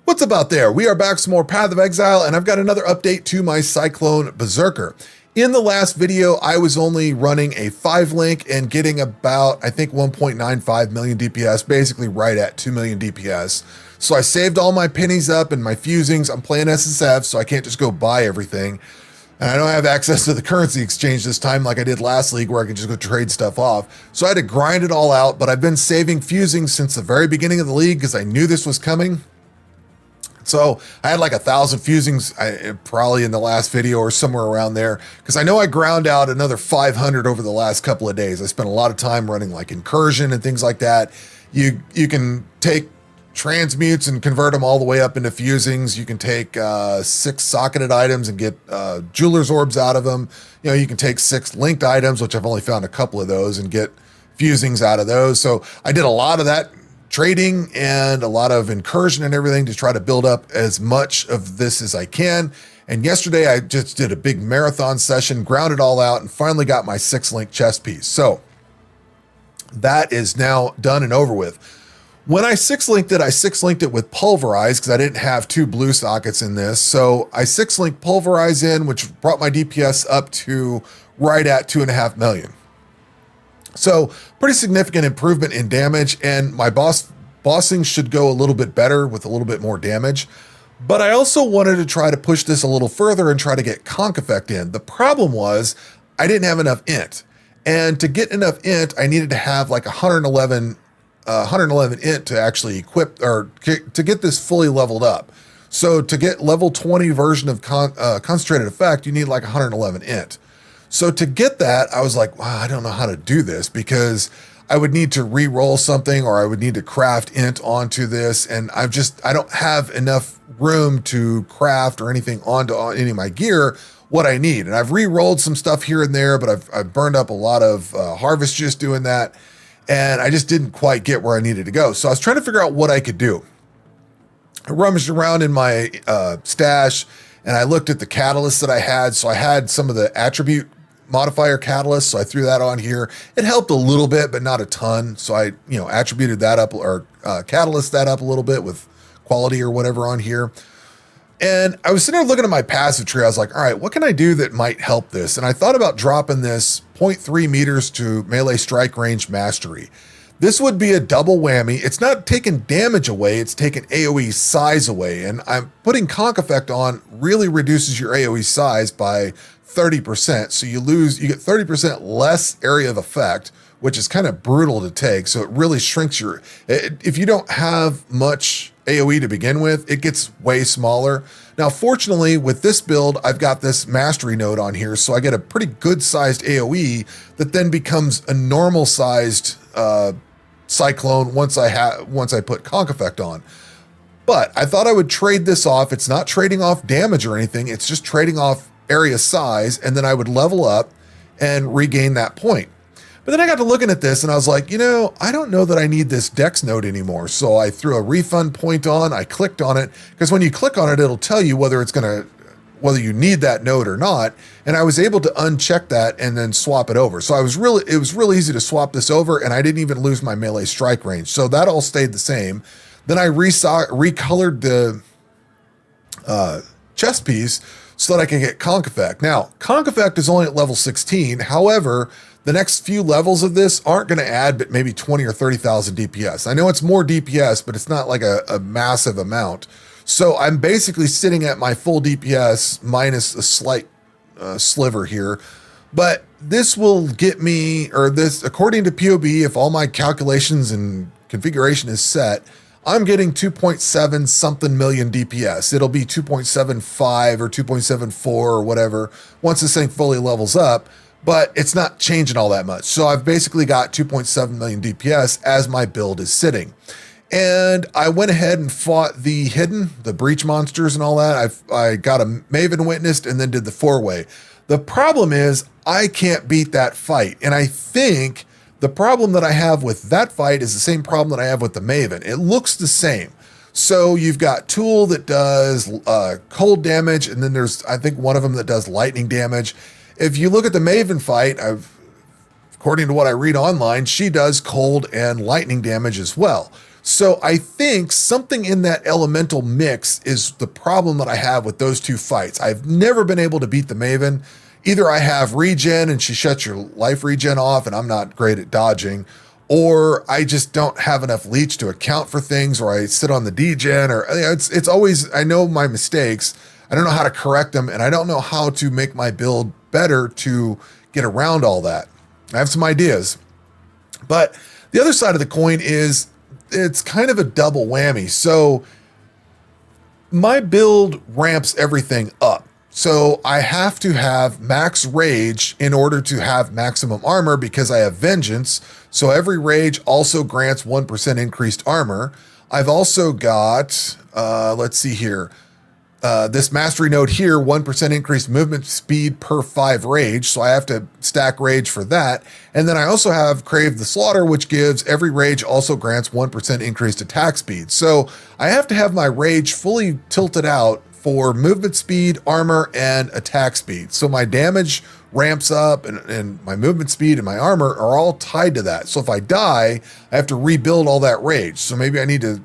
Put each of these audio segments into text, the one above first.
What's up out there? We are back with some more Path of Exile, and I've got another update to my Cyclone Berserker. In the last video, I was only running a 5-link and getting about, I think, 1.95 million DPS, basically right at 2 million DPS. So I saved all my pennies up and my fusings. I'm playing SSF, so I can't just go buy everything. And I don't have access to the currency exchange this time like I did last league where I could just go trade stuff off. So I had to grind it all out, but I've been saving fusings since the very beginning of the league because I knew this was coming. So I had like 1,000 fusings probably in the last video or somewhere around there, because I know I ground out another 500 over the last couple of days. I spent a lot of time running like incursion and things like that. You can take transmutes and convert them all the way up into fusings. You can take 6 socketed items and get jeweler's orbs out of them. You know, you can take 6 linked items, which I've only found a couple of those, and get fusings out of those. So I did a lot of that trading and a lot of incursion and everything to try to build up as much of this as I can. And yesterday I just did a big marathon session, ground it all out, and finally got my 6-link chest piece. So that is now done and over with. When I 6-linked it, I 6-linked it with pulverize because I didn't have 2 blue sockets in this. So I 6-linked pulverize in, which brought my DPS up to right at 2.5 million. So pretty significant improvement in damage, and my bossing should go a little bit better with a little bit more damage. But I also wanted to try to push this a little further and try to get conk effect in. The problem was I didn't have enough int, and to get enough int, I needed to have like 111 int to actually equip or to get this fully leveled up. So to get level 20 version of concentrated effect, you need like 111 int. So to get that, I was like, wow, I don't know how to do this, because I would need to re-roll something, or I would need to craft int onto this. And I don't have enough room to craft or anything onto any of my gear what I need. And I've re-rolled some stuff here and there, but I've burned up a lot of harvest just doing that. And I just didn't quite get where I needed to go. So I was trying to figure out what I could do. I rummaged around in my stash, and I looked at the catalysts that I had. So I had some of the attribute modifier catalysts, so I threw that on here. It helped a little bit, but not a ton. So I, attributed that up, or catalyst that up a little bit with quality or whatever on here. And I was sitting there looking at my passive tree. I was like, all right, what can I do that might help this? And I thought about dropping this 0.3 meters to melee strike range mastery. This would be a double whammy. It's not taking damage away, it's taking AoE size away. And I'm putting conk effect on really reduces your AoE size by 30%. So you get 30% less area of effect, which is kind of brutal to take. So it really shrinks if you don't have much AoE to begin with, it gets way smaller. Now, fortunately, with this build, I've got this mastery node on here, so I get a pretty good sized AoE that then becomes a normal sized cyclone once I put conk effect on. But I thought I would trade this off. It's not trading off damage or anything. It's just trading off area size, and then I would level up and regain that point. But then I got to looking at this and I was like, I don't know that I need this dex node anymore. So I threw a refund point on, I clicked on it, because when you click on it, it'll tell you whether you need that node or not. And I was able to uncheck that and then swap it over. So it was really easy to swap this over, and I didn't even lose my melee strike range. So that all stayed the same. Then I recolored the chest piece so that I can get conk effect. Now, conk effect is only at level 16. However, the next few levels of this aren't going to add but maybe 20 or 30,000 DPS. I know it's more DPS, but it's not like a massive amount. So I'm basically sitting at my full DPS minus a slight sliver here. But this will get me, or this, according to POB, if all my calculations and configuration is set, I'm getting 2.7 something million DPS. It'll be 2.75 or 2.74 or whatever once this thing fully levels up, but it's not changing all that much. So I've basically got 2.7 million DPS as my build is sitting. And I went ahead and fought the breach monsters and all that. I got a Maven witnessed and then did the 4-way. The problem is I can't beat that fight. And I think the problem that I have with that fight is the same problem that I have with the Maven. It looks the same. So you've got Tool that does cold damage, and then there's, I think, one of them that does lightning damage. If you look at the Maven fight, according to what I read online, she does cold and lightning damage as well. So I think something in that elemental mix is the problem that I have with those two fights. I've never been able to beat the Maven. Either I have regen and she shuts your life regen off and I'm not great at dodging, or I just don't have enough leech to account for things, or I sit on the degen, or it's always, I know my mistakes. I don't know how to correct them, and I don't know how to make my build better to get around all that. I have some ideas. But the other side of the coin is it's kind of a double whammy. So my build ramps everything up. So I have to have max rage in order to have maximum armor because I have vengeance. So every rage also grants 1% increased armor. I've also got, let's see here. This mastery node here, 1% increased movement speed per 5 rage. So I have to stack rage for that. And then I also have Crave the Slaughter, which gives every rage also grants 1% increased attack speed. So I have to have my rage fully tilted out for movement speed, armor, and attack speed. So my damage ramps up and my movement speed and my armor are all tied to that. So if I die, I have to rebuild all that rage. So maybe I need to,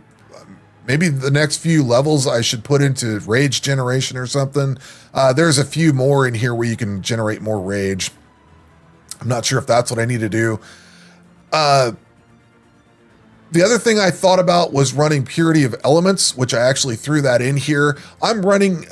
maybe the next few levels I should put into rage generation or something. There's a few more in here where you can generate more rage. I'm not sure if that's what I need to do. The other thing I thought about was running Purity of Elements, which I actually threw that in here. I'm running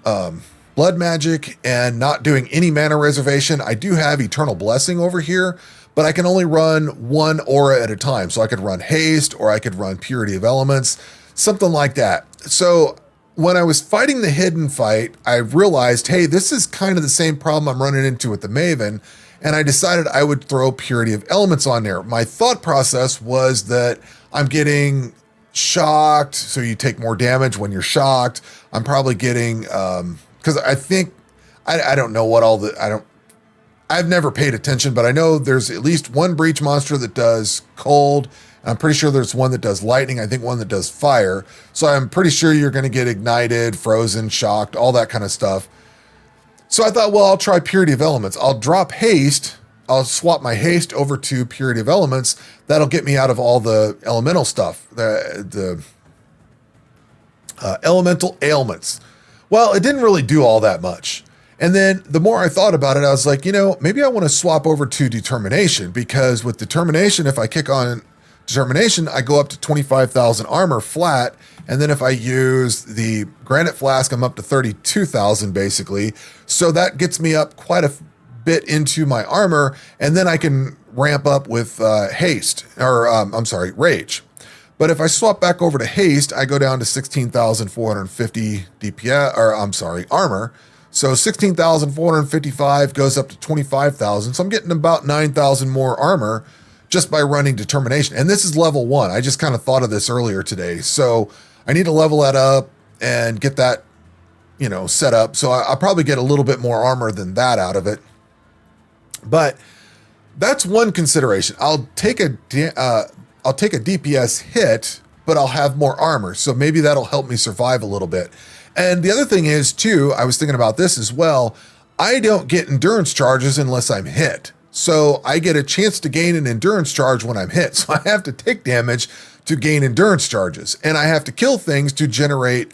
Blood Magic and not doing any mana reservation. I do have Eternal Blessing over here, but I can only run one aura at a time. So I could run Haste, or I could run Purity of Elements, something like that. So when I was fighting the hidden fight, I realized, hey, this is kind of the same problem I'm running into with the Maven. And I decided I would throw Purity of Elements on there. My thought process was that I'm getting shocked, so you take more damage when you're shocked. I'm probably getting, because I think, I don't know what all the, I've never paid attention, but I know there's at least one breach monster that does cold. I'm pretty sure there's one that does lightning. I think one that does fire. So I'm pretty sure you're going to get ignited, frozen, shocked, all that kind of stuff. So I thought, well, I'll try Purity of Elements. I'll drop Haste. I'll swap my Haste over to Purity of Elements. That'll get me out of all the elemental stuff, the elemental ailments. Well, it didn't really do all that much. And then the more I thought about it, I was like, you know, maybe I want to swap over to Determination, because with Determination, if I kick on Determination, I go up to 25,000 armor flat. And then if I use the Granite Flask, I'm up to 32,000 basically. So that gets me up quite a bit into my armor. And then I can ramp up with Haste, or Rage. But if I swap back over to Haste, I go down to 16,450 DPS, armor. So 16,455 goes up to 25,000. So I'm getting about 9,000 more armor just by running Determination. And this is level 1. I just kind of thought of this earlier today. So I need to level that up and get that, you know, set up. So I'll probably get a little bit more armor than that out of it. But that's one consideration. I'll take a DPS hit, but I'll have more armor. So maybe that'll help me survive a little bit. And the other thing is too, I was thinking about this as well. I don't get endurance charges unless I'm hit. So I get a chance to gain an endurance charge when I'm hit. So I have to take damage to gain endurance charges, and I have to kill things to generate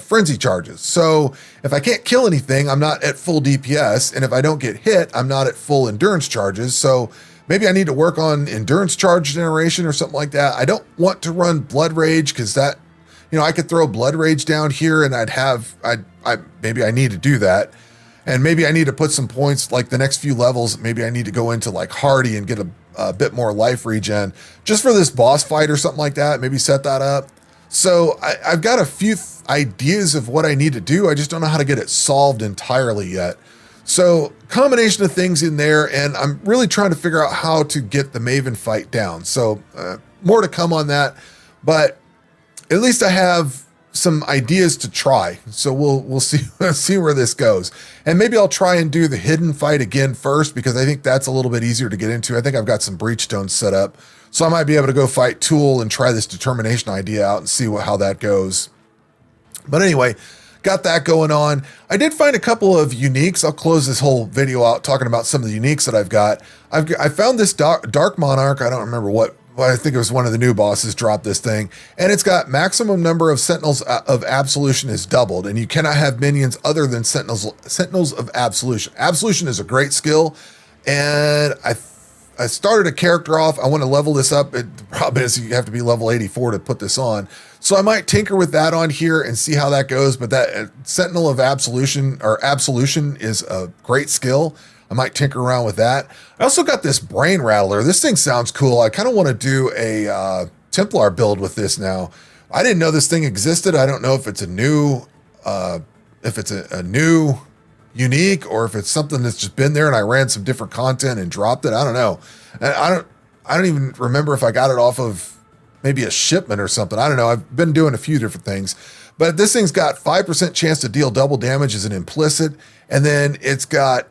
frenzy charges. So if I can't kill anything, I'm not at full DPS. And if I don't get hit, I'm not at full endurance charges. So maybe I need to work on endurance charge generation or something like that. I don't want to run Blood Rage, because that, you know, I could throw Blood Rage down here and maybe I need to do that. And maybe I need to put some points, like the next few levels, maybe I need to go into like Hardy and get a bit more life regen just for this boss fight or something like that. Maybe set that up. So I've got a few ideas of what I need to do. I just don't know how to get it solved entirely yet. So combination of things in there, and I'm really trying to figure out how to get the Maven fight down. So more to come on that, but at least I have some ideas to try. So we'll see where this goes. And maybe I'll try and do the hidden fight again first, because I think that's a little bit easier to get into. I think I've got some breach stones set up, so I might be able to go fight Tool and try this Determination idea out and see how that goes. But anyway, got that going on. I did find a couple of uniques. I'll close this whole video out talking about some of the uniques that I've got. I found this Dark Monarch. I don't remember what well, I think it was one of the new bosses dropped this thing, and it's got maximum number of Sentinels of Absolution is doubled, and you cannot have minions other than Sentinels of Absolution. Absolution is a great skill, and I started a character off. I want to level this up. The problem is you have to be level 84 to put this on. So I might tinker with that on here and see how that goes. But that Sentinel of Absolution or Absolution is a great skill. I might tinker around with that. I also got this Brain Rattler. This thing sounds cool. I kind of want to do a Templar build with this now. I didn't know this thing existed. I don't know if it's a new, a new unique, or if it's something that's just been there and I ran some different content and dropped it. I don't know. I don't even remember if I got it off of maybe a shipment or something. I don't know. I've been doing a few different things, but this thing's got 5% chance to deal double damage as an implicit. And then it's got,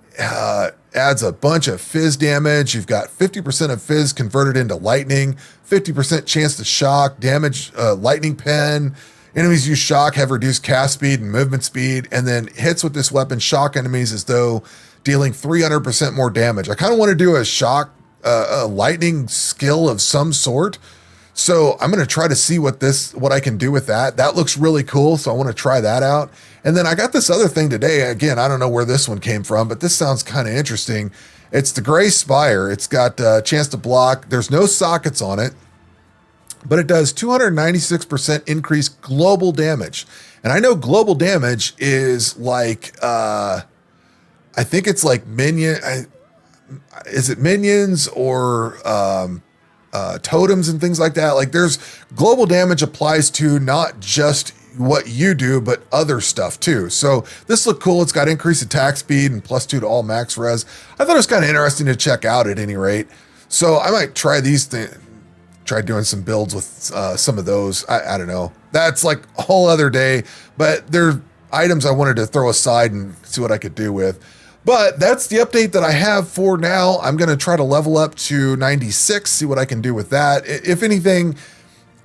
adds a bunch of fizz damage. You've got 50% of fizz converted into lightning, 50% chance to shock, damage, lightning pen. Enemies use shock, have reduced cast speed and movement speed, and then hits with this weapon shock enemies as though dealing 300% more damage. I kind of want to do a shock, a lightning skill of some sort. So I'm going to try to see what I can do with that. That looks really cool. So I want to try that out. And then I got this other thing today. Again, I don't know where this one came from, but this sounds kind of interesting. It's the Gray Spire. It's got a chance to block. There's no sockets on it, but it does 296% increased global damage. And I know global damage is like, I think it's like is it minions or totems and things like that? Like there's global damage applies to not just what you do, but other stuff too. So this looked cool. It's got increased attack speed and +2 to all max res. I thought it was kind of interesting to check out at any rate. So I might try these things. Try doing some builds with some of those. I don't know. That's like a whole other day, but they're items I wanted to throw aside and see what I could do with. But that's the update that I have for now. I'm going to try to level up to 96, see what I can do with that. If anything,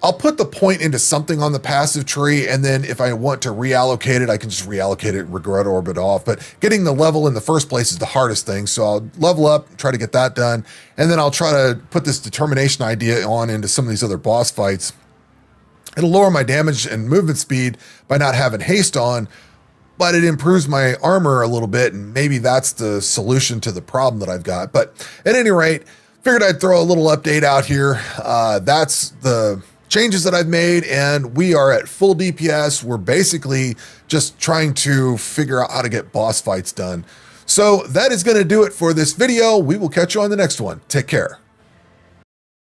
I'll put the point into something on the passive tree, and then if I want to reallocate it, I can just reallocate it and regret orbit off. But getting the level in the first place is the hardest thing. So I'll level up, try to get that done, and then I'll try to put this determination idea on into some of these other boss fights. It'll lower my damage and movement speed by not having haste on, but it improves my armor a little bit, and maybe that's the solution to the problem that I've got. But at any rate, figured I'd throw a little update out here. That's the changes that I've made, and we are at full DPS. We're basically just trying to figure out how to get boss fights done. So that is going to do it for this video. We will catch you on the next one. Take care.